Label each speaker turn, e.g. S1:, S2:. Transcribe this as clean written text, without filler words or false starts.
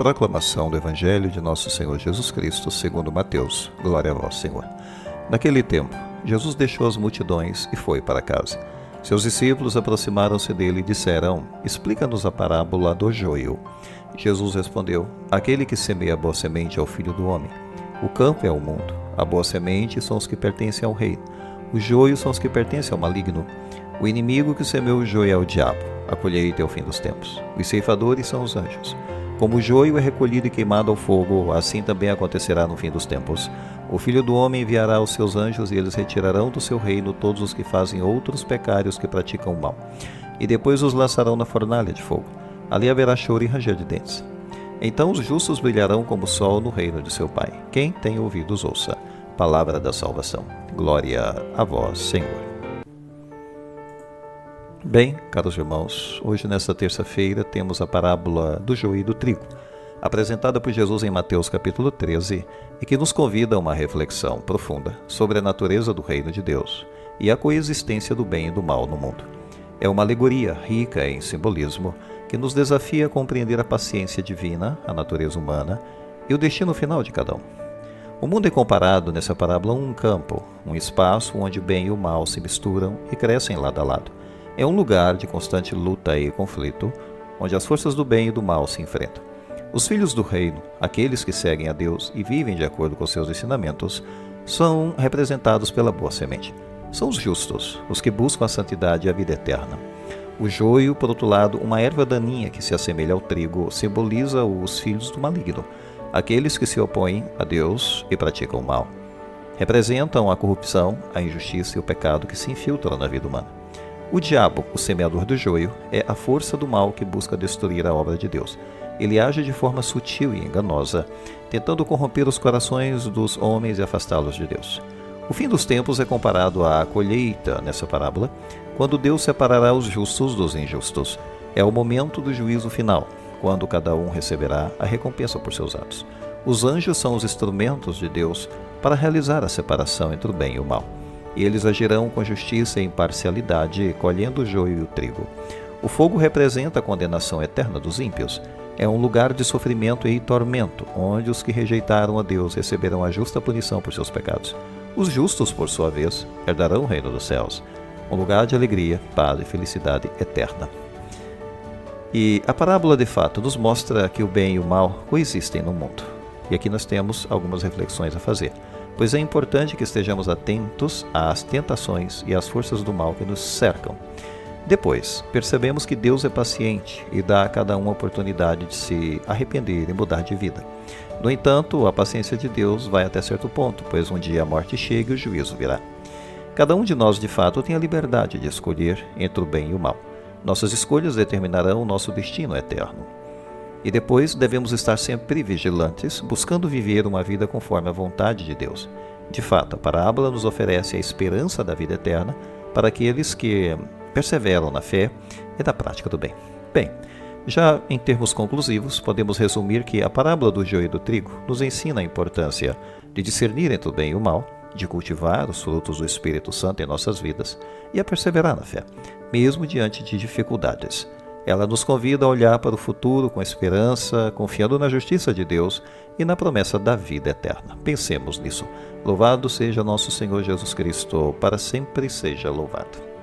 S1: Proclamação do Evangelho de Nosso Senhor Jesus Cristo, segundo Mateus. Glória a vós, Senhor. Naquele tempo, Jesus deixou as multidões e foi para casa. Seus discípulos aproximaram-se dele e disseram: Explica-nos a parábola do joio. Jesus respondeu: Aquele que semeia a boa semente é o Filho do Homem. O campo é o mundo. A boa semente são os que pertencem ao reino. Os joios são os que pertencem ao maligno. O inimigo que semeou o joio é o diabo. A colheita é o fim dos tempos. Os ceifadores são os anjos. Como o joio é recolhido e queimado ao fogo, assim também acontecerá no fim dos tempos. O Filho do Homem enviará os seus anjos e eles retirarão do seu reino todos os que fazem outros pecados que praticam o mal. E depois os lançarão na fornalha de fogo. Ali haverá choro e ranger de dentes. Então os justos brilharão como o sol no reino de seu Pai. Quem tem ouvidos, ouça. Palavra da salvação. Glória a vós, Senhor. Bem, caros irmãos, hoje nesta terça-feira temos a parábola do joio e do trigo, apresentada por Jesus em Mateus capítulo 13, e que nos convida a uma reflexão profunda sobre a natureza do reino de Deus e a coexistência do bem e do mal no mundo. É uma alegoria rica em simbolismo que nos desafia a compreender a paciência divina, a natureza humana e o destino final de cada um. O mundo é comparado nessa parábola a um campo, um espaço onde o bem e o mal se misturam e crescem lado a lado. É um lugar de constante luta e conflito, onde as forças do bem e do mal se enfrentam. Os filhos do reino, aqueles que seguem a Deus e vivem de acordo com seus ensinamentos, são representados pela boa semente. São os justos, os que buscam a santidade e a vida eterna. O joio, por outro lado, uma erva daninha que se assemelha ao trigo, simboliza os filhos do maligno, aqueles que se opõem a Deus e praticam o mal. Representam a corrupção, a injustiça e o pecado que se infiltram na vida humana. O diabo, o semeador do joio, é a força do mal que busca destruir a obra de Deus. Ele age de forma sutil e enganosa, tentando corromper os corações dos homens e afastá-los de Deus. O fim dos tempos é comparado à colheita nessa parábola, quando Deus separará os justos dos injustos. É o momento do juízo final, quando cada um receberá a recompensa por seus atos. Os anjos são os instrumentos de Deus para realizar a separação entre o bem e o mal. E eles agirão com justiça e imparcialidade, colhendo o joio e o trigo. O fogo representa a condenação eterna dos ímpios. É um lugar de sofrimento e tormento, onde os que rejeitaram a Deus receberão a justa punição por seus pecados. Os justos, por sua vez, herdarão o reino dos céus, um lugar de alegria, paz e felicidade eterna. E a parábola, de fato, nos mostra que o bem e o mal coexistem no mundo. E aqui nós temos algumas reflexões a fazer. Pois é importante que estejamos atentos às tentações e às forças do mal que nos cercam. Depois, percebemos que Deus é paciente e dá a cada um a oportunidade de se arrepender e mudar de vida. No entanto, a paciência de Deus vai até certo ponto, pois um dia a morte chega e o juízo virá. Cada um de nós, de fato, tem a liberdade de escolher entre o bem e o mal. Nossas escolhas determinarão o nosso destino eterno. E depois devemos estar sempre vigilantes, buscando viver uma vida conforme a vontade de Deus. De fato, a parábola nos oferece a esperança da vida eterna para aqueles que perseveram na fé e na prática do bem. Bem, já em termos conclusivos, podemos resumir que a parábola do joio e do trigo nos ensina a importância de discernir entre o bem e o mal, de cultivar os frutos do Espírito Santo em nossas vidas e a perseverar na fé, mesmo diante de dificuldades. Ela nos convida a olhar para o futuro com esperança, confiando na justiça de Deus e na promessa da vida eterna. Pensemos nisso. Louvado seja nosso Senhor Jesus Cristo, para sempre seja louvado.